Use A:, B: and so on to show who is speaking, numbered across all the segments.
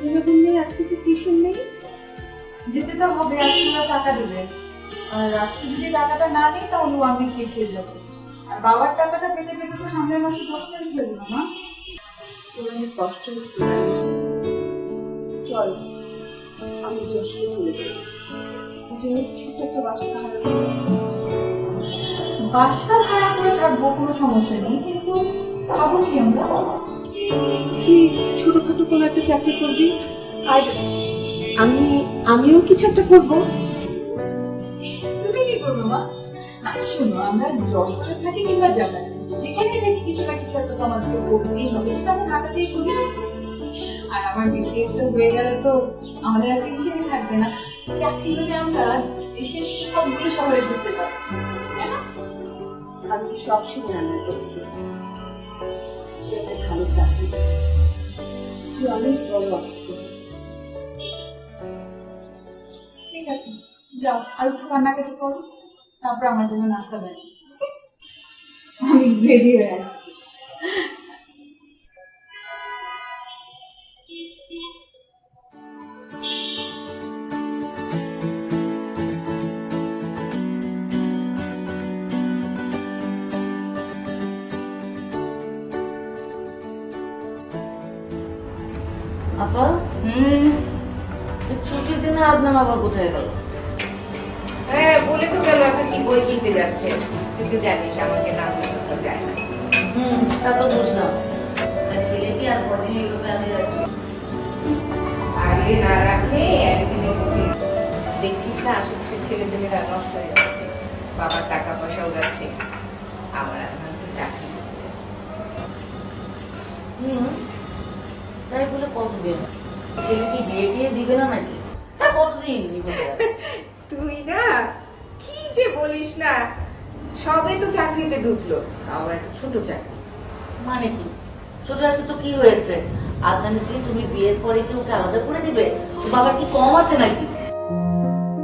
A: এরকম নেই, আজকে তো টিউশন নেই।
B: যেতে তো হবে, আজকে ওরা টাকা দেবে। আর আজকে যদি টাকাটা না নিই তাহলে 1 উইক পিছিয়ে যাবে। আর বাবার টাকাটা পেতে পেতে তো সামনের মাসে 10 তারিখ হয়ে যাবে না।
A: তোর অনেক কষ্ট হচ্ছে, চল আমি যশোরে চলে যাই। ছোট একটা
B: বাসা ভাড়া করে থাকবো, কোনো সমস্যা নেই, কিন্তু খাবো কি আমরা?
A: তুই ছোটখাটো কোনো একটা চাকরি করবি, আর আমিও কিছু একটা করবো।
B: তুমি কি করবো মা? না শোনো, আমরা যশোরে থাকি কিংবা জায়গায় যেখানে থাকি কিছু না কিছু একটা তো আমাদেরকে করতেই হবে, সেটা আমরা ঢাকাতেই করি। আর আমার বিসিএস তো হয়ে গেলে তো আমাদের আর টেনশনই থাকবে না। চাকরি হলে আমরা দেশের সবগুলো শহরে ঘুরতে পারবো, তাই না?
A: আমি কি সবসময় রান্না করছি, ভালো চাকরি, তুই অনেক বড় অফিসার।
B: ঠিক আছে, যাও আর একটু কান্নাকাটি করো, তারপর আমার জন্য নাস্তা বানাই। আমি রেডি হয়ে আসছি।
C: আপা ছুটির দিনে আদনান আবার কোথায় গেল?
D: হ্যাঁ বলে তো গেল এখন কি বই কিনতে যাচ্ছে। তুই তো জানিস আমাকে না বলে কোথাও যায় না।
C: তা তো বুঝলাম। ছেলে কি আর কদিন এইভাবে আমি রাখবো?
D: আগে না রাখলে একদিনে দেখছিস না আশেপাশে ছেলেদের নষ্ট হয়ে যাচ্ছে, বাবার টাকা পয়সা উড়াচ্ছে, আমার এখন তো চাকরি করছে।
C: তাই বলে কতদিন? ছেলে কি বিয়ে টিয়ে দিবে না নাকি? কতদিন দিবে?
D: তুই না কি যে বলিস না, সবে তো চাকরিতে ঢুকলো, আমার একটা ছোট চাকরি।
C: মানে কি ছোট একটা তো কি হয়েছে? আদনানের কি তুমি বিয়ের পরে কি ওকে আলাদা করে দিবে? বাবার কি কম আছে নাকি?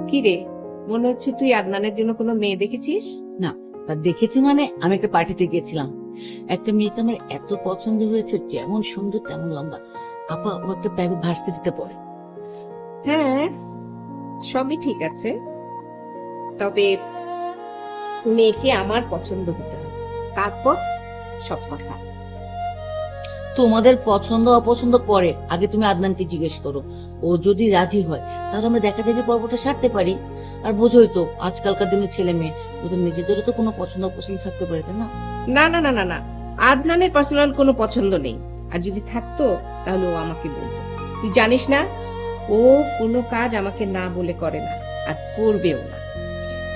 D: কি রে, মনে হচ্ছে তুই আদনানের জন্য কোনো মেয়ে দেখেছিস?
C: না, তা দেখেছি মানে আমি একটা পার্টিতে গেছিলাম, একটা মেয়েকে আমার এত পছন্দ হয়েছে, যেমন সুন্দর তেমন লম্বা। আপা ও একটা প্রাইভেট ভার্সিটিতে পড়ে।
D: হ্যাঁ সবই ঠিক আছে, তবে মেয়েকে আমার পছন্দ হতে হবে, তারপর সব কথা।
C: তোমাদের পছন্দ অপছন্দ পরে, আগে তুমি আদনানকে জিজ্ঞেস করো। ও যদি রাজি হয় তাহলে আমরা দেখা দেখি পর্বটা সারতে পারি। আর বোঝোই তো আজকালকার দিনের ছেলে মেয়ে, ওদের নিজেদেরও তো কোনো পছন্দ অপছন্দ থাকতে পারে, তাই না?
D: না না না না না, আদনানের পার্সোনাল কোনো পছন্দ নেই, আর যদি থাকতো তাহলে ও আমাকে বলতো। তুই জানিস না ও কোনো কাজ আমাকে না বলে করে না, আর করবেও না।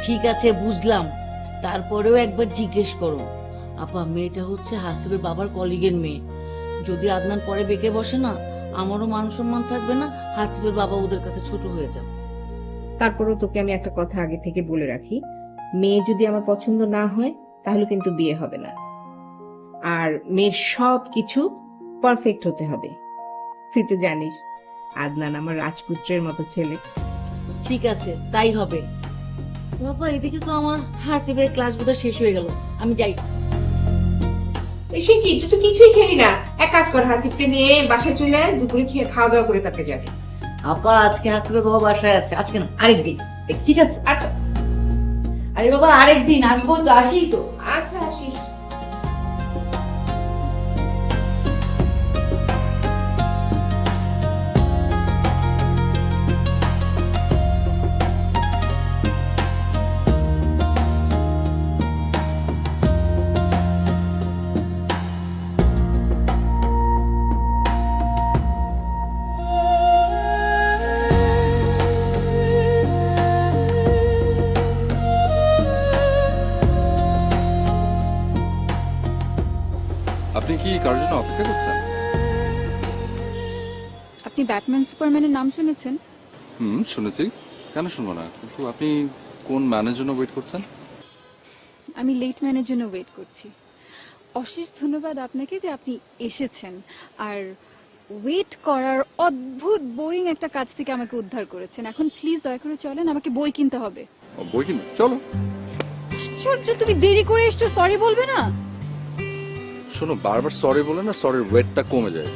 C: ঠিক আছে বুঝলাম, তারপরেও একবার জিজ্ঞেস করো। আপা মেয়েটা হচ্ছে হাসিবের বাবার কলিগের মেয়ে, যদি আদনান পরে বেঁকে বসে না, আমারও মান সম্মান থাকবে না, হাসিবের বাবা ওদের কাছে ছোট হয়ে যাবে।
D: তারপরেও তোকে আমি একটা কথা আগে থেকে বলে রাখি, মেয়ে যদি আমার পছন্দ না হয় তাহলে কিন্তু বিয়ে হবে না, আর মেয়ের সব কিছু পারফেক্ট হতে হবে। তুই তো জানিস আদনান আমার রাজপুত্রের মতো ছেলে।
C: ঠিক আছে তাই হবে। বাবা এদিকে তো আমার হাসিবের ক্লাস বোধহয় শেষ হয়ে গেল, আমি যাই।
D: সে কি, তুই তো কিছুই খেলি না। এক কাজ কর, হাসিবকে নিয়ে বাসায় চলে আয়, দুপুরে খেয়ে খাওয়া দাওয়া করে তারপরে যাবে।
C: আপা আজকে হাসিবের বাবা বাসায় আছে, আজকে না আরেকদিন।
D: ঠিক আছে, আচ্ছা
C: আরে বাবা আরেকদিন আসবো তো, আসি তো।
D: আচ্ছা আসিস।
E: আপনি কি কারোর জন্য অপেক্ষা করছেন?
F: আপনি ব্যাটম্যান সুপারম্যানের নাম শুনেছেন?
E: শুনেছি, কেন শুনবো না, কিন্তু আপনি কোন ম্যানের জন্য ওয়েট করছেন?
F: আমি লেট ম্যানের জন্য ওয়েট করছি। অশেষ ধন্যবাদ আপনাকে যে আপনি এসেছেন আর ওয়েট করার অদ্ভুত বোরিং একটা কাজ থেকে আমাকে উদ্ধার করেছেন। এখন প্লিজ দয়া করে চলেন, আমাকে বই কিনতে হবে।
E: বই কিনবে, চলো।
F: আশ্চর্য, তুমি দেরি করে এসছো, সরি বলবে না?
E: শোনো, বারবার সরি বলে না, সরির ওয়েটটা কমে যায়।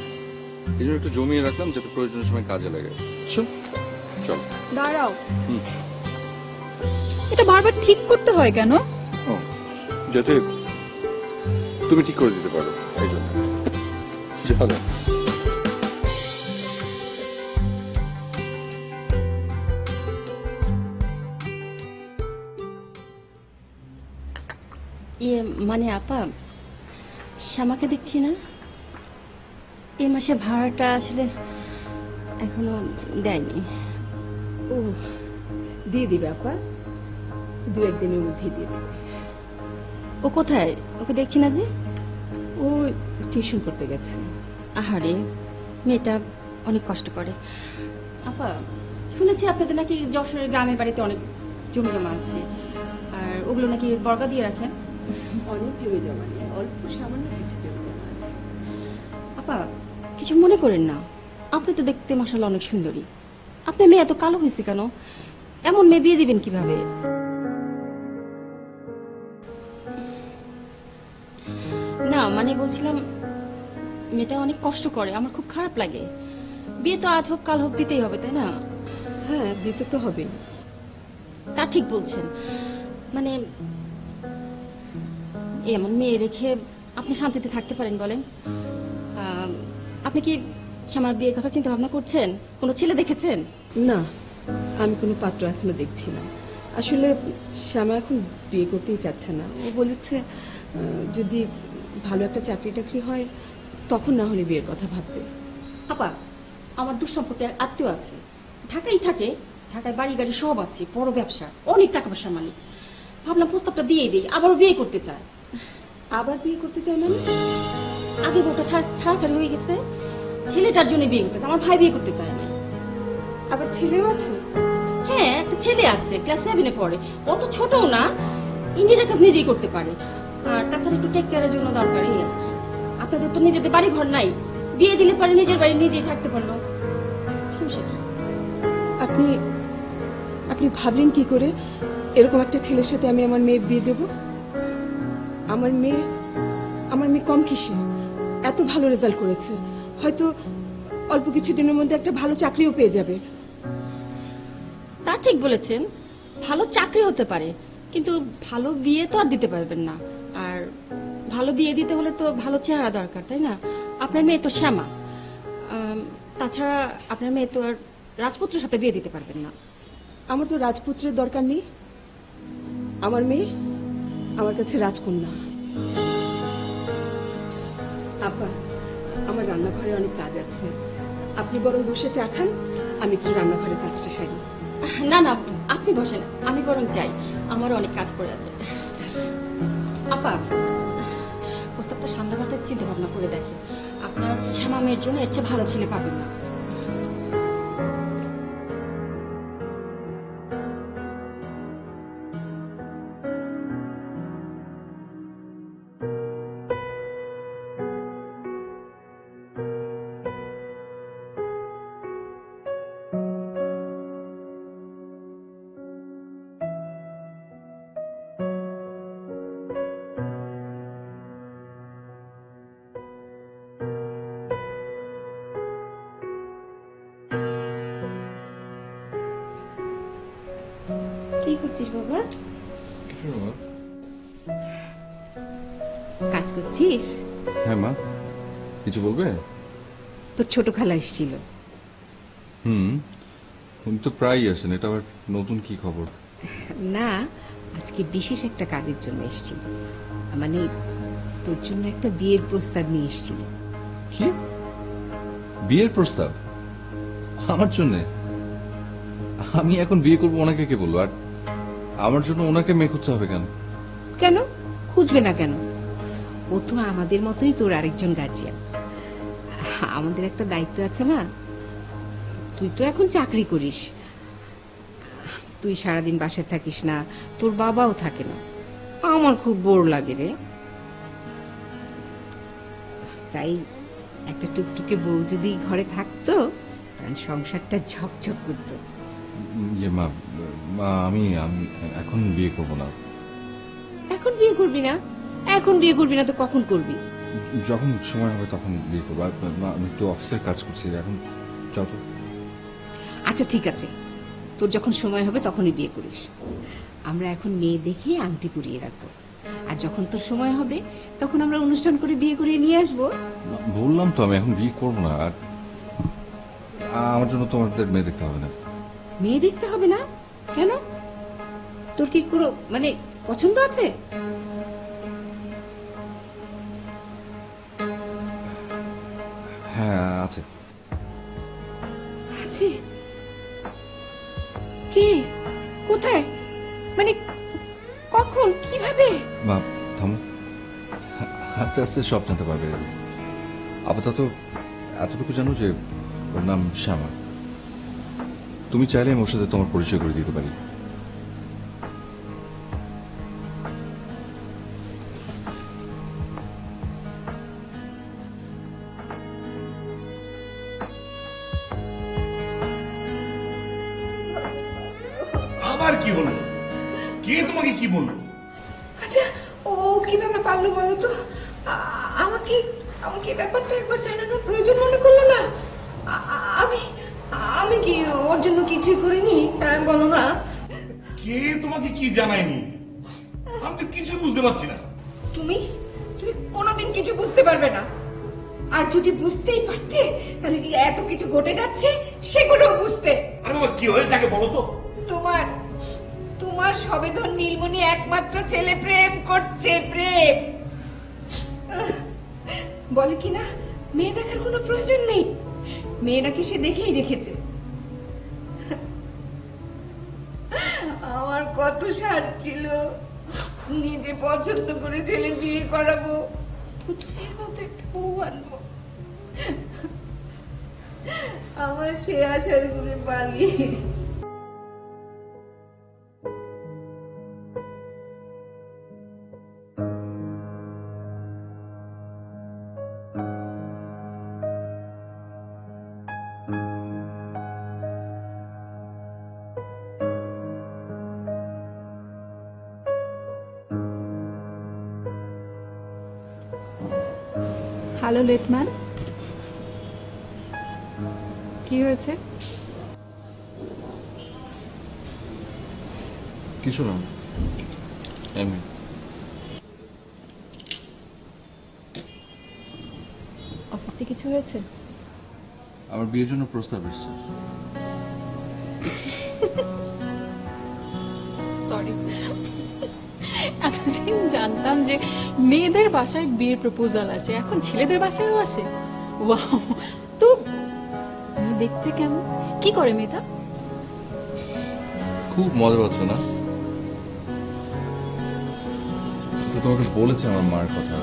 E: এই জন্য একটু জমিয়ে রাখলাম যাতে প্রয়োজনের সময় কাজে লাগে। চল চল।
F: দাঁড়াও,
E: হুম।
F: এটা বারবার ঠিক করতে হয় কেন?
E: ও, যাতে তুমি ঠিক করে দিতে পারো এই জন্য। চলো।
G: ইয়ে মানে আপা, শ্যামাকে দেখছি না, এই মাসে ভাড়াটা আসলে এখনো দেয়নি।
A: ও, দিয়ে দিবে আপা, 2-1 দিনের মধ্যে দিয়ে দেবে।
G: ও কোথায়? ওকে দেখছি না যে।
A: ও টিউশন করতে গেছে।
G: আহারে, মেয়েটা অনেক কষ্ট করে। আপা, শুনেছি আপনাদের নাকি যশোরের গ্রামের বাড়িতে অনেক জমি জমা আছে, আর ওগুলো নাকি বর্গা দিয়ে রাখেন।
A: অনেক জমি জমা নেই, অল্প সামান্য কিছু জমি জমা আছে।
G: আপা, কিছু মনে করেন না, আপনি তো দেখতে মাশাআল্লাহ অনেক সুন্দরী। আপনার মেয়ে এত কালো হয়েছে কেন? এমন মেয়ে বিয়ে দিবেন কিভাবে? না মানে বলছিলাম, মেয়েটা অনেক কষ্ট করে, আমার খুব খারাপ লাগে। বিয়ে তো আজ হোক কাল হোক দিতেই হবে, তাই না?
A: হ্যাঁ, দিতে তো হবে।
G: তা ঠিক বলছেন, মানে এমন মেয়ে রেখে আপনি শান্তিতে থাকতে পারেন বলেন? আপনি কি শ্যামার বিয়ের কথা চিন্তা ভাবনা করছেন? কোনো ছেলে দেখেছেন?
A: না, আমি কোনো পাত্র এখনো দেখছি না। আসলে শ্যামা এখন বিয়ে করতেই চাচ্ছে না। ও বলেছে যদি ভালো একটা চাকরি টাকরি হয় তখন না হলে বিয়ের কথা ভাববে।
G: আপা, আমার দুঃসম্পর্কের আত্মীয় আছে, ঢাকায় থাকে, ঢাকায় বাড়ি গাড়ি সব আছে, বড় ব্যবসা, অনেক টাকা পয়সার মালিক। ভাবলাম প্রস্তাবটা দিয়ে দিই, আবারও বিয়ে করতে চায়।
A: আবার বিয়ে করতে চায় মানে?
G: আগে বউটা ছাড়াছাড়ি হয়ে গেছে, ছেলেটার জন্য বিয়ে করতে চায়, আমার ভাই বিয়ে করতে চায় না।
A: আবার ছেলেও আছে?
G: হ্যাঁ, একটা ছেলে আছে, ক্লাস 7-এ পড়ে। অত ছোটও না, নিজের কাজ নিজেই করতে পারে। আর তাছাড়া একটু টেক কেয়ারের জন্য দরকার, এই আর কি। আপনাদের তো নিজেদের বাড়ি ঘর নাই, বিয়ে দিলে পরে নিজের বাড়ি নিজেই থাকতে পারলো, সমস্যা কি?
A: আপনি আপনি ভাবলেন কি করে এরকম একটা ছেলের সাথে আমি আমার মেয়ে বিয়ে দেব? আমার মেয়ে কম কিসে, এত ভালো রেজাল্ট করেছে, হয়তো অল্প কিছু দিনের মধ্যে একটা ভালো চাকরিও পেয়ে যাবে।
G: তা ঠিক বলেছেন, ভালো চাকরি হতে পারে, কিন্তু ভালো বিয়ে তো আর দিতে পারবেন না। আর ভালো বিয়ে দিতে হলে তো ভালো চেহারা দরকার, তাই না? আপনার মেয়ে তো শ্যামা, তাছাড়া আপনার মেয়ে তো আর রাজপুত্রের সাথে বিয়ে দিতে পারবেন না।
A: আমার তো রাজপুত্রের দরকার নেই, আমার মেয়ে আমার কাছে রাজকন্যা। আপা, আমার রান্নাঘরে অনেক কাজ আছে, আপনি বরং বসে চা খান, আমি একটু রান্নাঘরের কাজটা সারি।
G: না না, আপনি বসেন, আমি বরং যাই, আমার অনেক কাজ পড়ে আছে। আপা, প্রস্তাবটা সামনে মাথায় চিন্তা ভাবনা করে দেখেন, আপনার শ্যামা মেয়ের জন্য এর চেয়ে ভালো ছেলে পাবেন না।
D: কি করছিস বাবা? কাজ করছিস?
E: হ্যাঁ মা, কিছু বলবে?
D: তোর ছোট খালা এসেছিল।
E: উনি তো প্রায়ই আসেন, এটা আবার নতুন কি খবর?
D: না, আজকে বিশেষ একটা কাজের জন্য এসেছিল, মানে তোর জন্য একটা বিয়ের প্রস্তাব নিয়ে এসেছিল।
E: কি বিয়ের প্রস্তাব আমার জন্য? আমি এখন বিয়ে করবো, ওনাকে কে বলবো? আর আমার জন্য ওনাকে মেয়ে খুঁজতে হবে কেন?
D: কেন খুঁজবে না কেন? ও তো আমাদের মতোই তোর আরেকজন গার্জিয়ান। আমাদের একটা দায়িত্ব আছে না? তুই তো এখন চাকরি করিস, তুই সারাদিন বাসায় থাকিস না, তোর বাবাও থাকে না, আমার খুব বোর লাগে রে। তাই একটা টুকটুকে বউ যদি ঘরে থাকতো, তাহলে সংসারটা ঝকঝক করতো।
E: ইয়ে মা, আমি এখন বিয়ে করবো না।
D: এখন বিয়ে করবি না? এখন বিয়ে করবি না তো কখন করবি?
E: যখন সময় হবে তখন বিয়ে করবো। আর মা, আমি একটু অফিসের কাজ করছি এখন, যাও তো।
D: আচ্ছা ঠিক আছে, তোর যখন সময় হবে তখনই বিয়ে করিস। আমরা এখন মেয়ে দেখে আংটি পরিয়ে রাখবো, আর যখন তোর সময় হবে তখন আমরা অনুষ্ঠান করে বিয়ে করিয়ে নিয়ে আসবো।
E: বললাম তো আমি এখন বিয়ে করবো না। আর আমার জন্য তোমাদের মেয়ে দেখতে হবে না।
D: মেয়ে দেখতে হবে না কেন? তোর কি কোনো মানে পছন্দ আছে?
E: হ্যাঁ আছে।
D: আছে? কে? কোথায়? মানে কখন? কিভাবে?
E: মা থামো, আস্তে আস্তে সব জানতে পারবে। আপাতত এতটুকু জানো যে ওর নাম শ্যামা। তুমি চাইলে আমি ওর সাথে তোমার পরিচয় করে দিতে পারি।
H: আবার কি হলো? কে তোমাকে কি বললো?
A: আচ্ছা, ও কিভাবে পারলো বলো তো? আমাকে আমাকে এই ব্যাপারটা একবার জানানোর প্রয়োজন মনে করলো না? আমি আমি কি ওর জন্য কিছুই করিনি? বলো না।
H: কে তোমাকে কি জানায়নি? আমি তো কিছু বুঝতে পারছি না।
A: তুমি তুমি কোনোদিন কিছু বুঝতে পারবে না। আর যদি বুঝতেই পারতে তাহলে যে এত কিছু ঘটে যাচ্ছে সেগুলো বুঝতে।
H: আরে বাবা, কি হয়েছে আগে বলো তো।
A: তোমার তোমার সবেধন নীলমণি একমাত্র ছেলে প্রেম করছে, প্রেম। বলে কি না মেয়ে দেখার কোনো প্রয়োজন নেই, মেয়ে নাকি সে দেখেই রেখেছে। আমার কত সাধ ছিল নিজে পছন্দ করে ছেলে বিয়ে করাবো, পুতুলের মতো একটা বউ আনবো। আমার সে আশার ঘুরে পালিয়ে
F: হ্যালো লেটম্যান, কি হয়েছে?
E: কিছু না, এমনি।
F: অফিসে কিছু হয়েছে?
E: আমার বিয়ের জন্য প্রস্তাব এসেছে।
F: সরি, এতদিন জানতাম যে মেয়েদের বাসায় বিয়ের প্রপোজাল আসে, এখন ছেলেদের বাসায়ও আসে। ওয়াও! তো মেয়ে দেখতে কেমন? কি করে মেয়েটা?
E: খুব মজা পাচ্ছ না? তো তোমাকে বলেছে আমার মার কথা।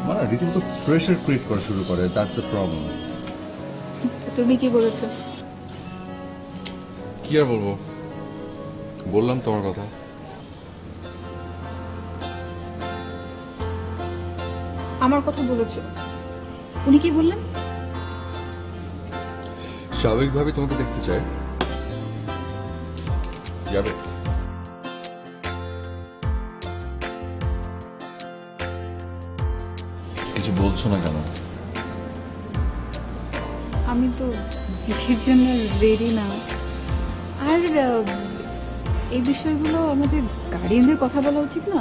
E: মা না রীতিমতো প্রেশার ক্রিয়েট করা শুরু করে, দ্যাটস এ প্রবলেম।
F: তুমি কি বলেছো?
E: কি আর বলবো, বললাম তোমার কথা।
F: আমার কথা বলেছো? উনি কি বললেন?
E: স্বাভাবিকভাবে তোমাকে দেখতে চায়। যাবে? কিছু বলছো না কেন?
F: আমি তো বিয়ের জন্য রেডি না। আর এই বিষয়গুলো আমাদের গার্ডিয়ানদের কথা বলা উচিত না?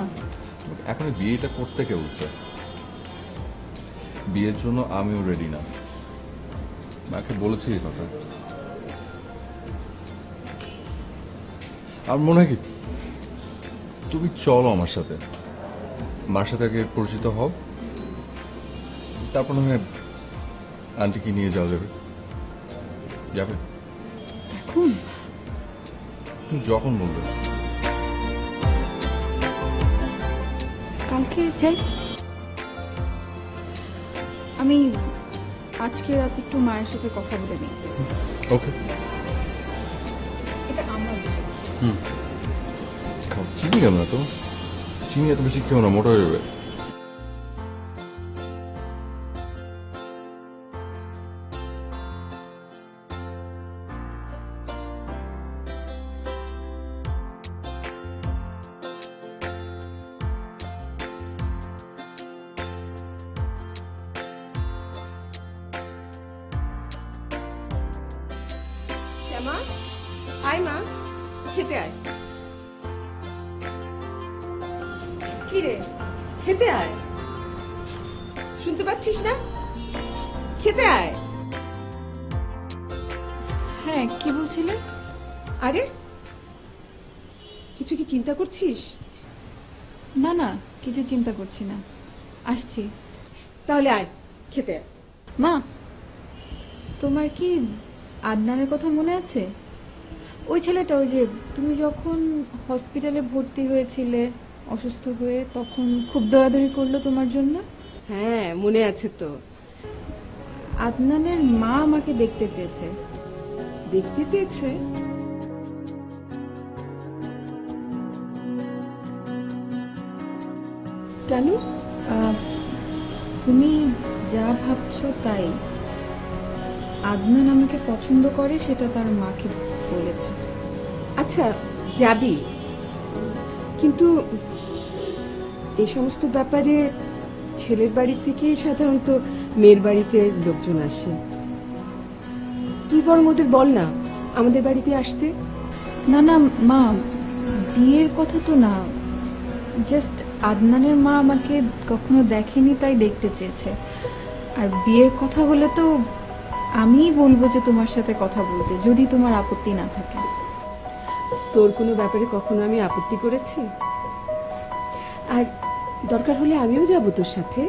E: এখন বিয়েটা করতে কে বলছে? বিয়ের জন্য আমিও রেডি না। মাকে বলেছি এই কথা। আর মনে হয় কি, তুমি চলো আমার সাথে, মার সাথে আগে পরিচিত হও, তারপর নয় আন্টিকে নিয়ে যাওয়া যাবে। যাবে?
F: এখন?
E: তুমি যখন বলবে।
F: কালকে যাই। আমি আজকে রাতে একটু মায়ের সাথে কথা বলে নিই।
E: ওকে।
F: এটা আমার বিষয়।
E: খাও, চিনি কেন না তো? চিনি এত বেশি খেও না, মোটা হয়ে যাবে।
A: শ্যামা, আয় মা, খেতে আয়। কি রে, খেতে আয়। শুনতে পাচ্ছিস না? খেতে আয়।
F: হ্যাঁ, কি বলছিলে?
A: আরে কিছু কি চিন্তা করছিস?
F: না না, কিছু চিন্তা করছি না, আসছি।
A: তাহলে আয়, খেতে আয়।
F: মা, তোমার কি আদনানের কথা মনে আছে? ওই ছেলেটা, ওই যে তুমি যখন হসপিটালে ভর্তি হয়েছিলে অসুস্থ হয়ে, তখন খুব দৌড়াদৌড়ি করলো তোমার জন্য।
A: হ্যাঁ, মনে আছে তো।
F: আদনানের মা আমাকে দেখতে চেয়েছে।
A: দেখতে চেয়েছে? কেন?
F: তুমি যা ভাবছো তাই। আদনান আমাকে পছন্দ করে, সেটা তার মাকে বলেছে।
A: আচ্ছা, যাবি, কিন্তু এই সমস্ত ব্যাপারে ছেলের বাড়ি থেকেই সাধারণত মেয়ের বাড়িতে লোকজন আসে। তুই বরং ওদের বল না আমাদের বাড়িতে আসতে।
F: না না মা, বিয়ের কথা তো না, জাস্ট আদনানের মা আমাকে কখনো দেখেনি তাই দেখতে চেয়েছে। আর বিয়ের কথা হলে তো আমিই বলবো যে তোমার সাথে কথা বলতে, যদি তোমার আপত্তি না থাকে।
A: তোর কোনো ব্যাপারে কখনো আমি আপত্তি করেছি? আর দরকার হলে আমিও যাবো তোর সাথে।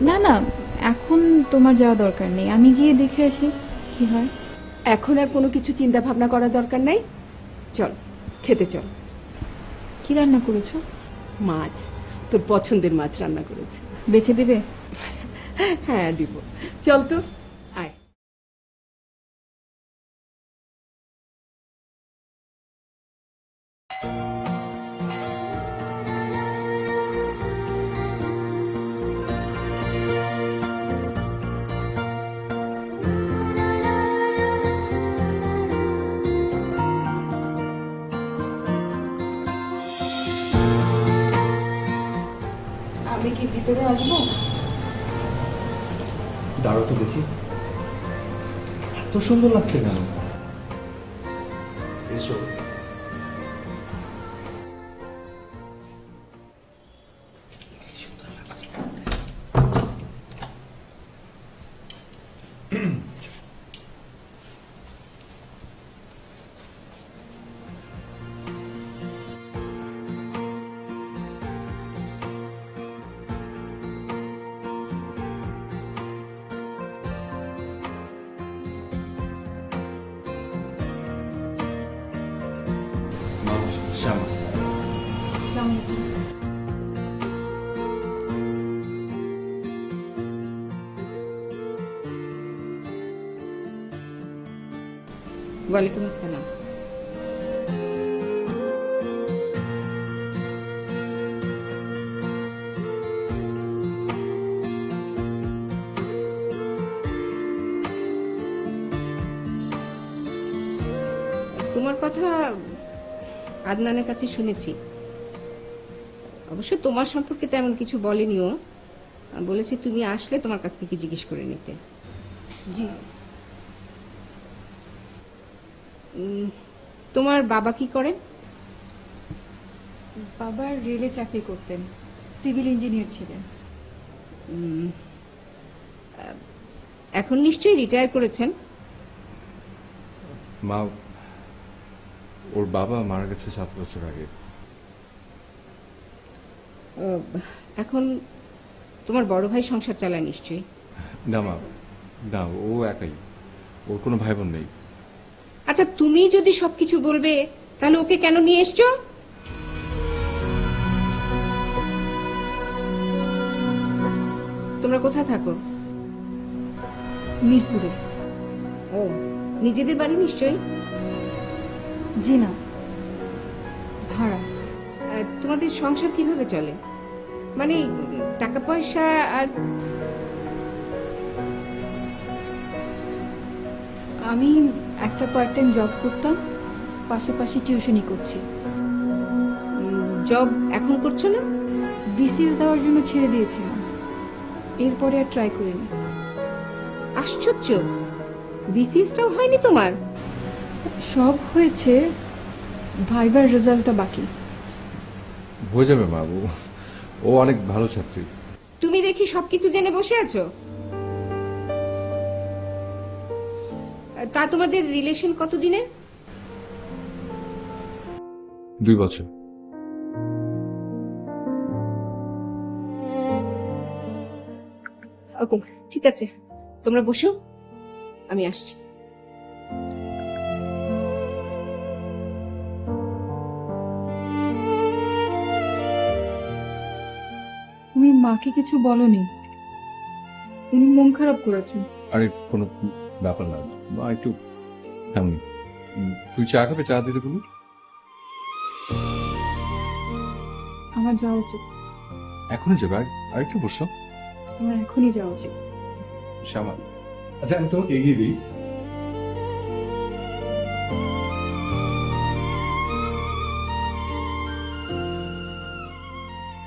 F: না না, এখন তোমার যাওয়া দরকার নেই, আমি গিয়ে দেখে আসি কি হয়।
A: এখন আর কোনো কিছু চিন্তা ভাবনা করার দরকার নাই। চল, খেতে চল।
F: কি রান্না করেছো?
A: মাছ, তোর পছন্দের মাছ রান্না করেছি।
F: বেছে দিবে?
A: হ্যাঁ, দিব। চল তো, আয়।
F: আমি কি ভিতরে আসবো?
E: দাঁড়াও তো দেখি, এত সুন্দর লাগছে কেন? এসো। শ্যামা,
D: ওয়ালাইকুম আসসালাম। তোমার কথা আদনানের কাছে শুনেছি। অবশ্য তোমার সম্পর্কে তেমন কিছু বলেনিও, বলেছে তুমি আসলে তোমার কাছ থেকে জিজ্ঞেস করে নিতে।
A: জি।
D: তোমার বাবা কি করেন?
F: বাবা রেলে চাকরি করতেন, সিভিল ইঞ্জিনিয়ার ছিলেন।
D: এখন নিশ্চয়ই রিটায়ার করেছেন?
E: মা, ওর বাবা মারা গেছে 7 বছর আগে।
D: এখন তোমার বড় ভাই সংসার চালায় নিশ্চয়ই?
E: না মা, না, ও একাই, ওর কোনো ভাই বোন নেই।
D: আচ্ছা, তুমি যদি সবকিছু বলবে তাহলে ওকে কেন নিয়ে এসছো? তোমরা কোথায় থাকো?
F: মিরপুরে।
D: ও, নিজেদের বাড়ি নিশ্চয়ই?
F: জি না, ভাড়া।
D: তোমাদের সংসার কিভাবে চলে? মানে টাকা পয়সা আর...
F: আমি একটা পার্ট টাইম জব করতাম, পাশাপাশি টিউশনি করছি।
D: জব এখন করছো না?
F: বিসিএস দেওয়ার জন্য ছেড়ে দিয়েছিলাম, এরপরে আর ট্রাই করিনি।
D: আশ্চর্য, বিসিএসটাও হয়নি তোমার?
A: সব হয়েছে, ভাইবার রেজাল্টটা বাকি।
E: হয়ে যাবে মা, ও অনেক ভালো ছাত্রী।
D: তুমি দেখি সবকিছু জেনে বসে আছো। তা তোমাদের রিলেশন কতদিনের?
E: 2 বছর।
D: ওকে, ঠিক আছে, তোমরা বসো, আমি আসছি।
A: তুমি মাকে কিছু বলনি? উনি মন খারাপ করেছেন।
E: আরে কোনো ব্যাপার না মা, একটু থামি। তুই চা খাবে? চা দিতে বলি?
A: আমার যাওয়া উচিত।
E: এখনই যাবে? আর একটু বসো।
A: আমার এখনই যাওয়া উচিত।
E: শ্যামা, আচ্ছা আমি তোমাকে এগিয়ে দিই।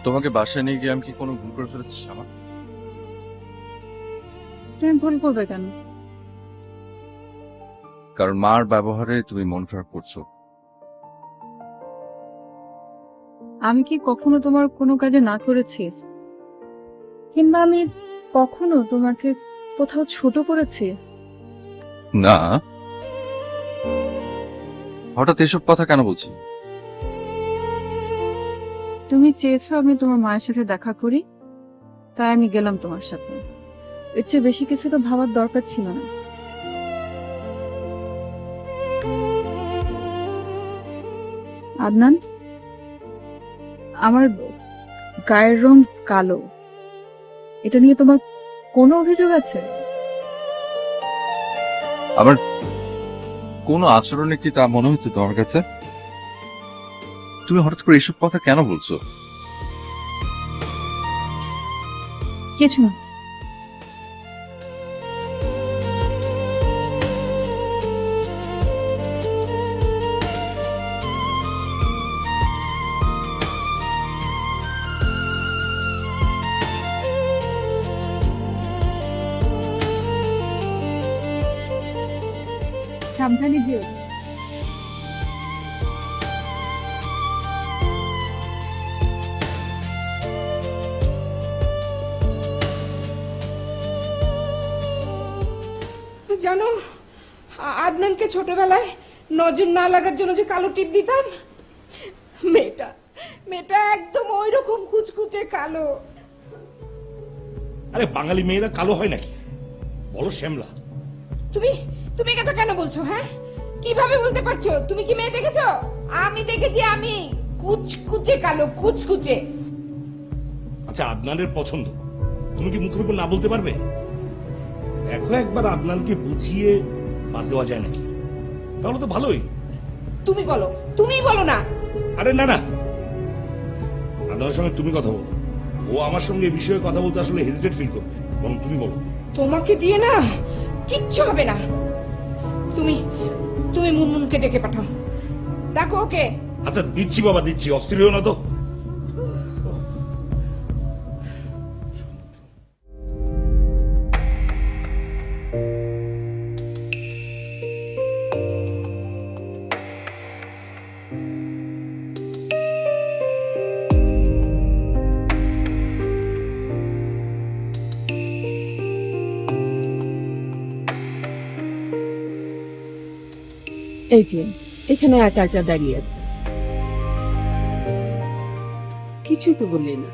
E: তোমাকে বাসায় নিয়ে গিয়ে আমি কি কোনো ভুল করে ফেলেছি শ্যামা?
A: তুমি ভুল করবে কেন?
E: কারণ মার ব্যবহারে তুমি মন খারাপ করছো।
A: আমি কি কখনো তোমার কোনো কাজে না করেছি? কিংবা আমি কখনো তোমাকে কোথাও ছোট করেছি?
E: না, হঠাৎ এসব কথা কেন বলছি?
A: তুমি চেয়েছো আমি তোমার মায়ের সাথে দেখা করি, তাই আমি গেলাম তোমার সাথে। এর চেয়ে বেশি কিছু তো ভাবার দরকার ছিল না। আদনান, আমার গায়ের রং কালো, এটা নিয়ে তোমার কোনো অভিযোগ আছে?
E: আমার কোনো আচরণে কি তা মনে হচ্ছে তোমার কাছে? তুমি হঠাৎ করে এসব কথা কেন বলছো?
A: কিছু না। সাবধানে যেও।
D: জানো, আদনানকে ছোটবেলায় নজর না লাগার জন্য যে কালো টিপ দিতাম, মেয়েটা মেয়েটা একদম ওই রকম কুচকুচে কালো।
H: আরে বাঙালি মেয়েরা কালো হয় নাকি? বলো শ্যামলা।
D: তুমি তুমি কথা কেন বলছো? হ্যাঁ, কিভাবে বলতে পারছো? তুমি কি মেয়ে দেখেছো? আমি দেখেছি, আমি কুচকুচে কালো, কুচকুচে।
H: আচ্ছা আদনানের পছন্দ তুমি কি মুখের উপর না বলতে পারবে? দেখো একবার আদনানকে বুঝিয়ে বাদ দেওয়া যায় নাকি? তাহলে তো ভালোই।
D: তুমি বলো, তুমি বলো না।
H: আরে না না, আদনানের সঙ্গে তুমি কথা বলো। ও আমার সঙ্গে এই বিষয়ে কথা বলতে আসলে হেজিটেট ফিল করবে। বরং তুমি বলো।
D: তোমাকে দিয়ে না কিচ্ছু হবে না। তুমি তুমি মুনমুনকে ডেকে পাঠাও, ডাকো ওকে।
H: আচ্ছা দিচ্ছি বাবা, দিচ্ছি, অস্থির হও না তো।
A: এই যে এখানে একা একা দাঁড়িয়ে আছে। কিছুই তো বললি না,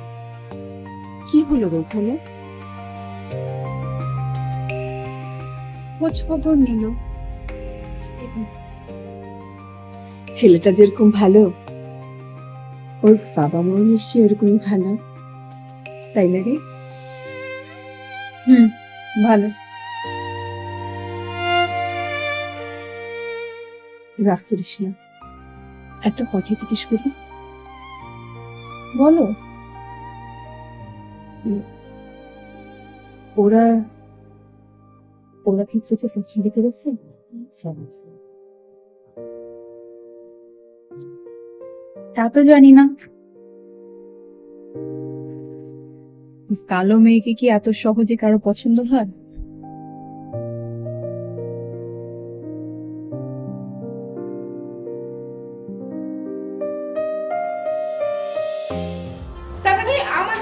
A: কি হলো ওখানে? খোঁজ খবর নিল। ছেলেটা যেরকম ভালো, ওর বাবা মা নিশ্চয়ই এরকমই ভালো, তাই না রে? ভালো। রাগ করিস না, একটা কথা জিজ্ঞেস করি। বলো। ওরা ওরা কি কিছু পছন্দ করেছে? তা তো জানি না। কালো মেয়েকে কি এত সহজে কারো পছন্দ হয়?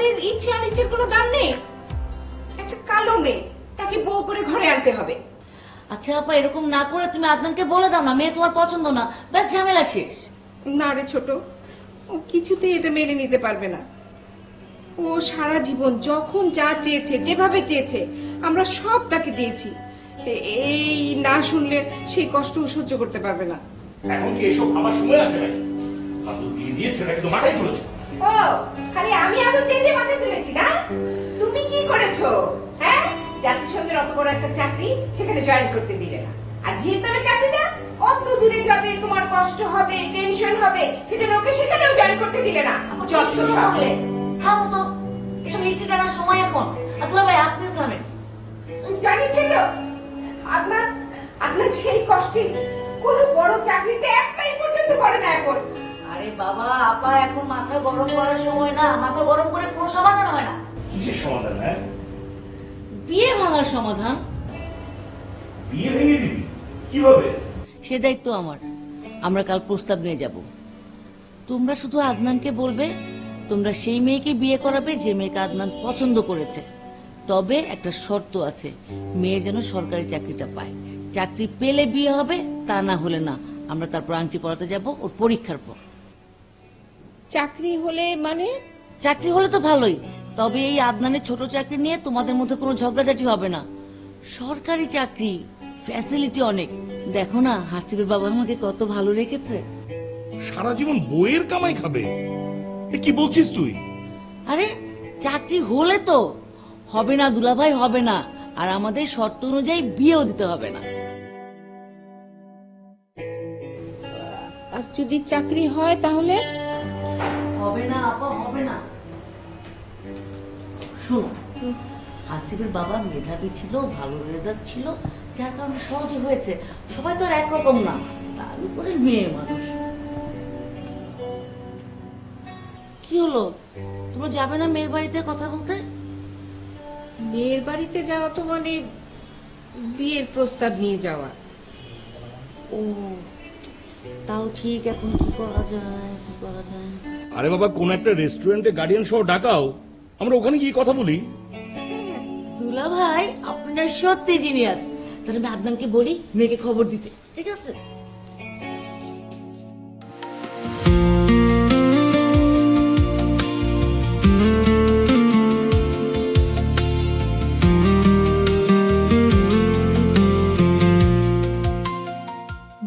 A: আমাদের ইচ্ছে অনিচ্ছের কোনো দাম নেই? একটা কালো মেয়ে, তাকে বউ করে ঘরে আনতে হবে।
C: আচ্ছা আপা, এরকম না করে তুমি আদনানকে বলে দাও না মেয়ে তোমার পছন্দ না, ব্যাস ঝামেলা শেষ।
A: না রে ছোট, ও কিছুতেই এটা মেনে নিতে পারবে না। ও সারা জীবন যখন যা চেয়েছে, যেভাবে চেয়েছে, আমরা সব তাকে দিয়েছি। এই না শুনলে সেই কষ্ট ও সহ্য করতে পারবে না।
H: এখন কি এসব আমার সময় আছে নাকি? আদর দিয়ে দিয়েছে নাকি তো মাথায় তুলেছো?
A: ও খালি আমি আদর দিয়ে দিয়ে মাথায় তুলেছি না? তুমি কি করেছো? হ্যাঁ, জাতিসংঘের অত বড় একটা চাকরি সেখানে জয়েন করতে দিলে না। আর ভিয়েতনামের চাকরিটা অত দূরে যাবে, তোমার কষ্ট হবে, টেনশন হবে, সেজন্য ওকে সেখানেও জয়েন করতে দিলে না। যত সব।
C: থামো তো, এসব হিস্ট্রি জানার সময় এখন। আর তোরা ভাই আপনিও থামেন।
A: জানিস ছিল আপনার আপনার সেই কষ্টে কোনো বড় চাকরিতে অ্যাপ্লাই পর্যন্ত করে না এখন।
C: আরে বাবা আপা, এখন মাথা গরম করার সময় না, মাথা গরম করে কোনো সমাধান হয় না।
H: কিসের সমাধান? হ্যাঁ,
C: বিয়ে ভাঙার সমাধান।
H: বিয়ে ভেঙে দিবি কিভাবে?
C: সে দায়িত্ব আমার। আমরা কাল প্রস্তাব নিয়ে যাব। তোমরা শুধু আদনানকে বলবে তোমরা সেই মেয়েকে বিয়ে করাবে যে মেয়েকে আদনান পছন্দ করেছে। তবে একটা শর্ত আছে, মেয়ে যেন সরকারি চাকরিটা পায়। চাকরি পেলে বিয়ে হবে, তা না হলে না। আমরা তারপর আংটি পড়াতে যাব ওর পরীক্ষার পর।
A: চাকরি হলে মানে?
C: চাকরি হলে তো ভালোই, তবে এই আদনানের ছোট চাকরি নিয়ে তোমাদের মধ্যে কোনো ঝগড়াঝাটি হবে না। সরকারি চাকরি, ফ্যাসিলিটি অনেক। দেখো না হাসিবের বাবা আমাকে কত ভালো রেখেছে।
H: সারা জীবন বইয়ের কামাই খাবে? এ কি বলছিস তুই?
C: আরে চাকরি হলে তো হবে না দুলাভাই, হবে না। আর আমাদের শর্ত অনুযায়ী বিয়েও দিতে হবে না।
A: আর যদি চাকরি হয় তাহলে?
C: হবে না আপা, হবে না। শোনো, হাসিবের বাবা মেধাবী ছিল, ভালো রেজাল্ট ছিল, যার কারণে সহজে হয়েছে। সবাই তো আর একরকম না, তার উপরে মেয়ে মানুষ। কি হলো, তোমরা যাবে না মেয়ের বাড়িতে কথা বলতে?
A: মেয়ের বাড়িতে যাওয়া তো মানে বিয়ের প্রস্তাব নিয়ে যাওয়া।
C: ও তাও ঠিক, এখন কি করা যায়, কি করা যায়?
H: আরে বাবা, কোন একটা রেস্টুরেন্টে গার্ডিয়ান সহ ডাকাও, আমরা ওখানে গিয়ে কথা বলি।
C: দুলা ভাই আপনার সত্যি জিনিয়াস। তাহলে আমি আদনানকে বলি মেয়েকে খবর দিতে, ঠিক আছে?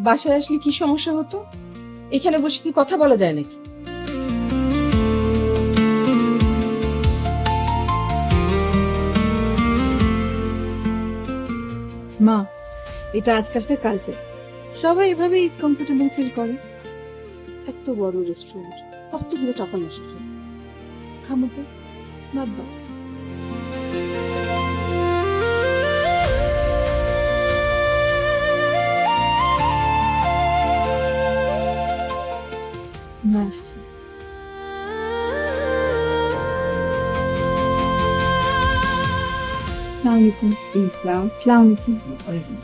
A: বাসায় আসলে কি সমস্যা হতো? এখানে বসে কি কথা বলা যায় নাকি? মা, এটা আজকালকার কালচার, সবাই এভাবেই কমফোর্টেবল ফিল করে। এত বড় রেস্টুরেন্ট, কতগুলো টাকা নষ্ট হয়। খামো তো, বাদ দাও। আসছি। আসসালামু আলাইকুম। ইসলাম। আসসালামু আলাইকুম।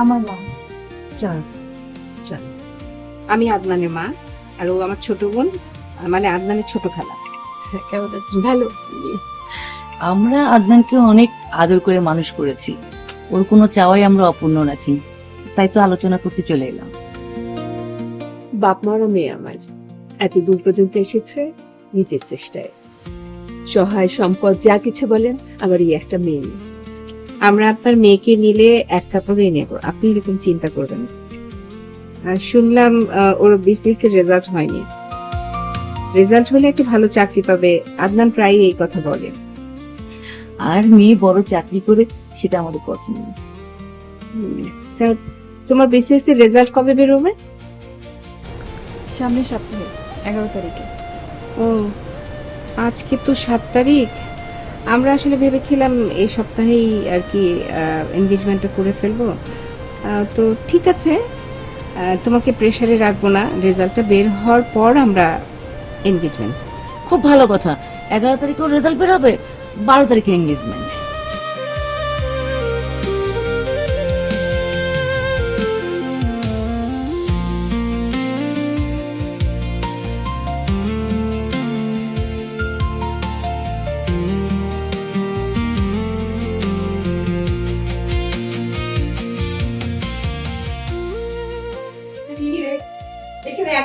A: আমার মা। চল চল। আমি আদনানের মা, আর ও আমার ছোট বোন, মানে আদনানের ছোট খালা। কেমন আছেন? ভালো।
C: আমরা আদনানকে অনেক আদর করে মানুষ করেছি, ওর কোনো চাওয়াই আমরা অপূর্ণ রাখি। তাই তো আলোচনা করতে চলে এলাম।
I: বাপ মারও মেয়ে আমার এত দূর পর্যন্ত এসেছে নিজের চেষ্টায়। সহায় সম্পদ যা কিছু বলেন, আমার এই একটা মেয়ে নেই।
D: আমরা আপনার মেয়েকে নিলে এক কাপড়েই নেব, আপনি এরকম চিন্তা করবেন না। আর শুনলাম ওর বিসিএস রেজাল্ট হয়নি। রেজাল্ট হলে একটু ভালো চাকরি পাবে, আদনান প্রায়ই এই কথা বলে।
C: আর মেয়ে বড় চাকরি করে সেটা আমাদের পছন্দ।
D: স্যার, তোমার বিসিএস এর রেজাল্ট কবে বেরোবে?
F: সামনের সপ্তাহে 11 তারিখে।
D: ও, আজকে তো 7 তারিখ। আমরা আসলে ভেবেছিলাম এই সপ্তাহেই আর কি এনগেজমেন্টটা করে ফেলবো। তো ঠিক আছে, তোমাকে প্রেসারে রাখবো না, রেজাল্টটা বের হওয়ার পর আমরা এনগেজমেন্ট।
C: খুব ভালো কথা, 11 তারিখে ওর রেজাল্ট বের হবে, 12 তারিখে এঙ্গেজমেন্ট।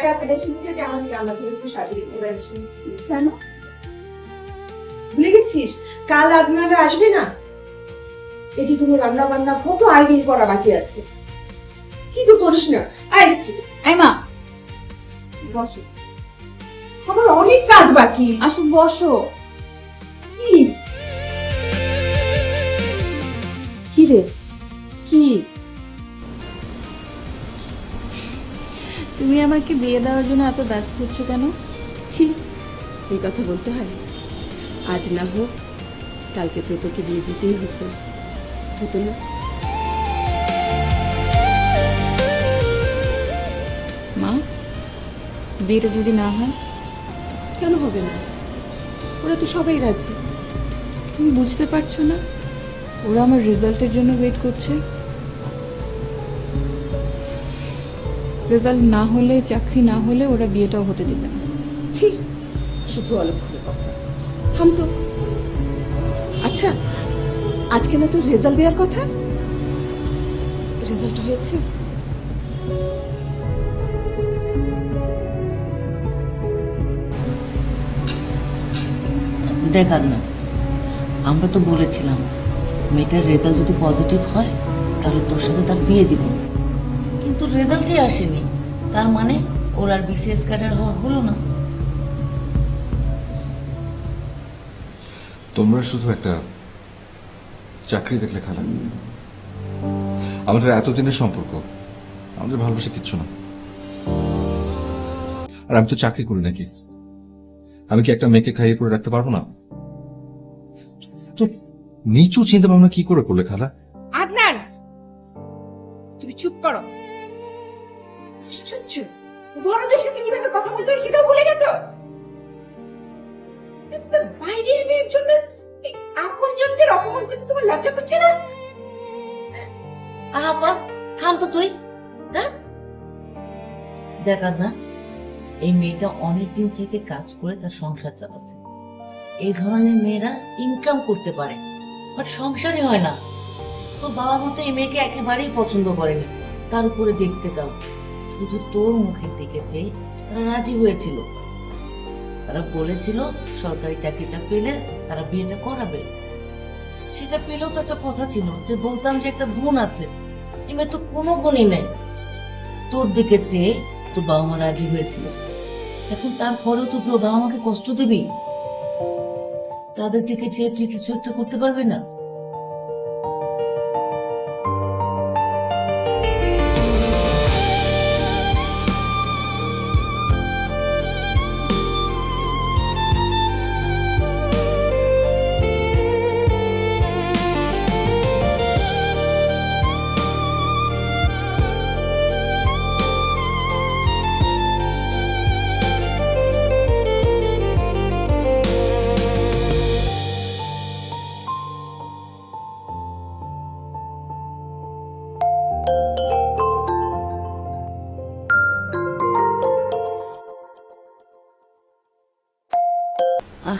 A: একা একা বেশি মুখে যে আমাকে রান্না করে একটু সাজিয়ে করে আসি।
J: কেন ভুলে গেছিস কাল আদনারা আসবে না?
A: এটি তুমি রান্না বান্না কত আগে করা বাকি আছে।
J: কি যে করিস না, আয়
F: এই মা,
J: বসো, আমার অনেক কাজ বাকি।
F: আসো বসো।
J: কি
A: কি রে, কি?
F: তুমি আমাকে বিয়ে দেওয়ার জন্য এত ব্যস্ত হচ্ছ কেন?
A: ছি, এই কথা বলতে হয়? আজ না হোক কালকে তো তোকে বিয়ে দিতেই হতো, হতো না?
F: মা, বিয়েটা যদি না হয়?
A: কেন হবে না? ওরা তো সবাই রাজি।
F: তুমি বুঝতে পারছো না ওরা আমার রেজাল্টের জন্য ওয়েট করছে? রেজাল্ট না হলে, চাকরি না হলে ওরা বিয়েটাও হতে দেবে না।
A: ছি, শুধু অলক্ষণের কথা। থাম তো। আচ্ছা, আজকে না তোর রেজাল্ট দেওয়ার কথা? রেজাল্ট হয়েছে?
C: দেখ না, আমরা তো বলেছিলাম মেয়েটার রেজাল্ট যদি পজিটিভ হয় তাহলে তোর সাথে তার বিয়ে দিব, কিন্তু রেজাল্টই আসেনি। তার মানে ওর আর বিসিএস ক্যাডার হওয়া হলো না।
E: তোমরা শুধু একটা চাকরি দেখলে খালা। আমাদের এতদিনের সম্পর্ক, আমাদের ভালোবাসা কিচ্ছু না। আর আমি তো চাকরি করি নাকি? আমি কি একটা মেয়েকে খাইয়ে করে রাখতে পারবো না? তো নিচু চিন্তা ভাবনা কি করে করলে খালা?
J: আদনান, তুমি চুপ করো। আশ্চর্য, বড়দের সাথে কিভাবে কথা বলতে হয় সেটাও ভুলে গেল। একটা বাইরের মেয়ের জন্য আপন জনদের অপমান করতে তোমার লজ্জা করছে না?
C: আহা, থাম তো তুই। দেখ না, এই মেয়েটা অনেকদিন থেকে কাজ করে তার সংসার চালাচ্ছে। এই ধরনের মেয়েরা ইনকাম করতে পারে, বাট সংসারই হয় না। তো বাবা মা তো এই মেয়েকে একেবারেই পছন্দ করেনি। তার উপরে দেখতে যাও, শুধু তোর মুখের দিকে চেয়ে তারা রাজি হয়েছিল। তারা বলেছিল সরকারি চাকরিটা পেলে তারা বিয়েটা করাবে। সেটা পেলেও তো একটা কথা ছিল যে বলতাম যে একটা গুণ আছে। এই মেয়ের তো কোনো গুণই নেই। তোর দিকে চেয়ে তোর বাবা মা রাজি হয়েছিল, এখন তারপরেও তো তোর বাবা মাকে কষ্ট দিবি? তাদের দিকে চেয়ে তুই কিছু একটা করতে পারবি না?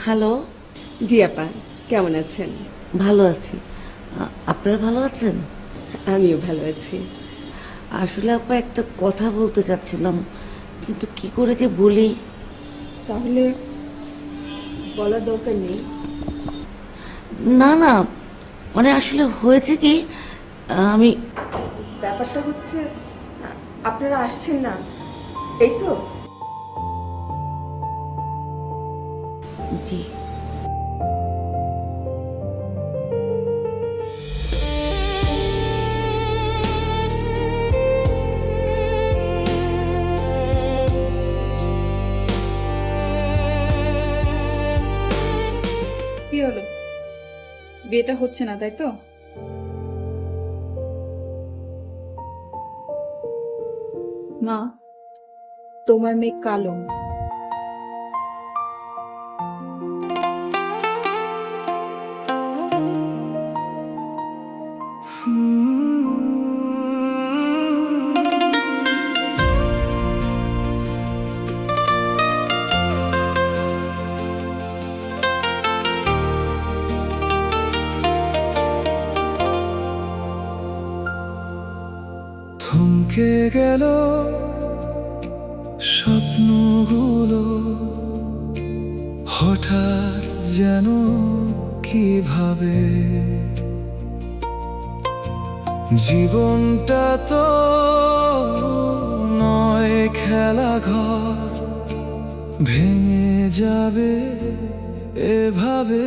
C: হ্যালো।
A: জি আপা, কেমন আছেন?
C: ভালো আছি। আপনারা ভালো আছেন?
A: আমিও ভালো আছি।
C: আসলে আপা একটা কথা বলতে চাচ্ছিলাম, কিন্তু কি করে যে বলি।
A: তাহলে বলার দরকার নেই।
C: না না, মানে আসলে হয়েছে কি, আমি
A: ব্যাপারটা হচ্ছে আপনারা আসছেন না, এই তো?
C: জি।
F: কি হলো, বিয়েটা হচ্ছে না তাই তো? মা, তোমার মেয়ে কালো।
K: থমকে গেল সব যেন কিভাবে জীবনটা তো নয় খেলা ঘর, ভেঙে যাবে এভাবে।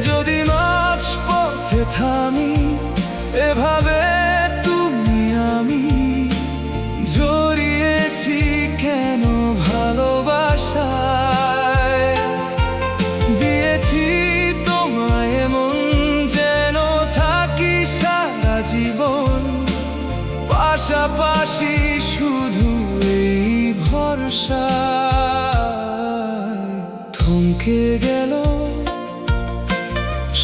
K: যদি মাঝ পথে থামি এভাবে, তুমি আমি জড়িয়েছি কেন ভালোবাসায়, দিয়েছি তোমায় মন যেন থাকি সারা জীবন পাশাপাশি শুধু এই ভরসা। থমকে গেল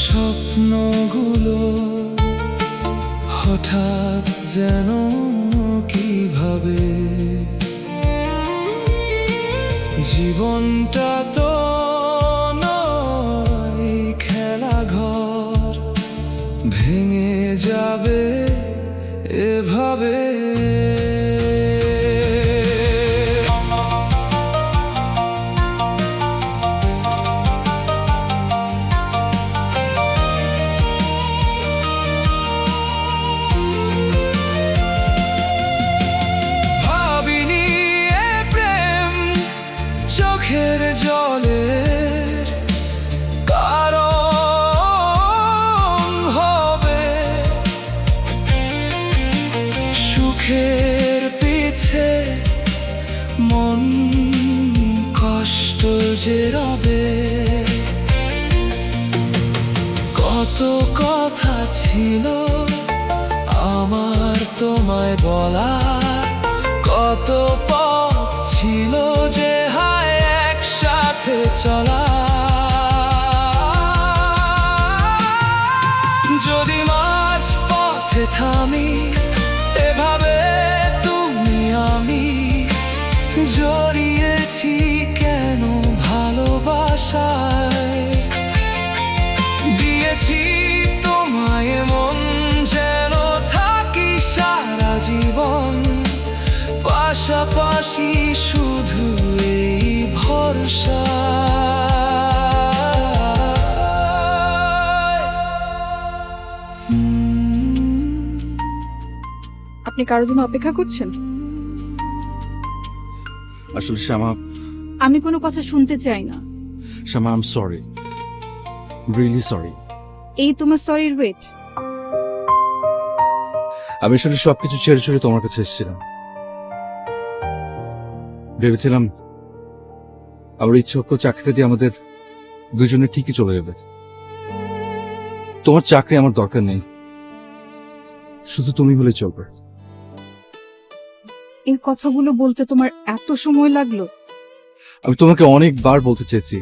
K: স্বপ্নগুলো হঠাৎ যেন কিভাবে, জীবনটা তো নয় খেলা ঘর, ভেঙে যাবে এভাবে। ভাবিনি এ প্রেম চোখের জলের কারণ হবে, সুখের পিছে মন কষ্ট যে রবে। কত কথা ছিল আমার তোমায় বলা, কত পথ ছিল যে হায় একসাথে চলা। যদি মাঝ পথে থামি এভাবে, তুমি আমি জড়িয়েছি কেন ভালোবাসায়, দিয়েছি তোমায় মন যেন থাকি সারা জীবন পাশাপাশি শুধু এই ভরসা।
F: আপনি কারোর জন্য অপেক্ষা করছেন?
E: আসলে শ্যামা,
F: আমি কোনো কথা শুনতে চাই না।
E: Shyama, I am sorry, really sorry.
F: এই তোমার সরির ওয়েট?
E: আমি আসলে সবকিছু ছেড়ে ছুড়ে তোমার কাছে এসেছিলাম। ভেবেছিলাম আমার ইচ্ছে হতো চাকরিটা দিয়ে আমাদের দুজনে ঠিকই চলে যাবে। তোমার চাকরি আমার দরকার নেই, শুধু তুমি বলে চলবে।
F: এই কথাগুলো বলতে তোমার এত সময় লাগলো?
E: আমি তোমাকে অনেকবার বলতে চেয়েছি,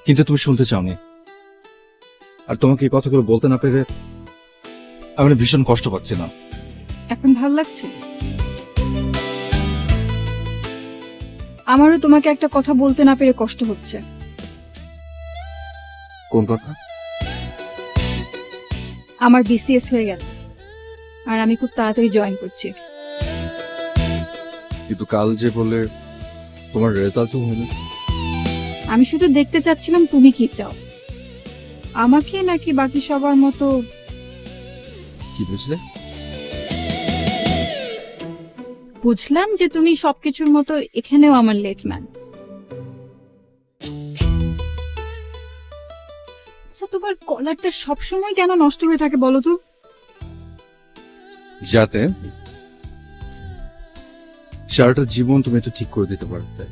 E: কিন্তু তুমি শুনতে চাওনি। আর তোমাকে এই কথাগুলো বলতে না পেরে আমি না ভীষণ কষ্ট পাচ্ছি না।
F: এখন ভাল লাগছে? আমারও তোমাকে একটা কথা বলতে না পেরে কষ্ট হচ্ছে।
E: কোন কথা?
F: আমার বিসিএস হয়ে গেল আর আমি খুব তাড়াতাড়ি জয়েন করছি।
E: কিন্তু কাল যে বলে তোমার রেজাল্টও হলো।
F: আমি শুধু দেখতে চাচ্ছিলাম তুমি কি চাও, আমাকে নাকি বাকি সবার মতো।
E: কি বুঝলে?
F: বুঝলাম যে তুমি সবকিছুর মতো এখানেও আমার লেটম্যান। আচ্ছা, তোমার কলারটা সবসময় কেন নষ্ট হয়ে থাকে বলো তো?
E: যাতে সারাটা জীবন তুমি তো ঠিক করে দিতে পারো। তাই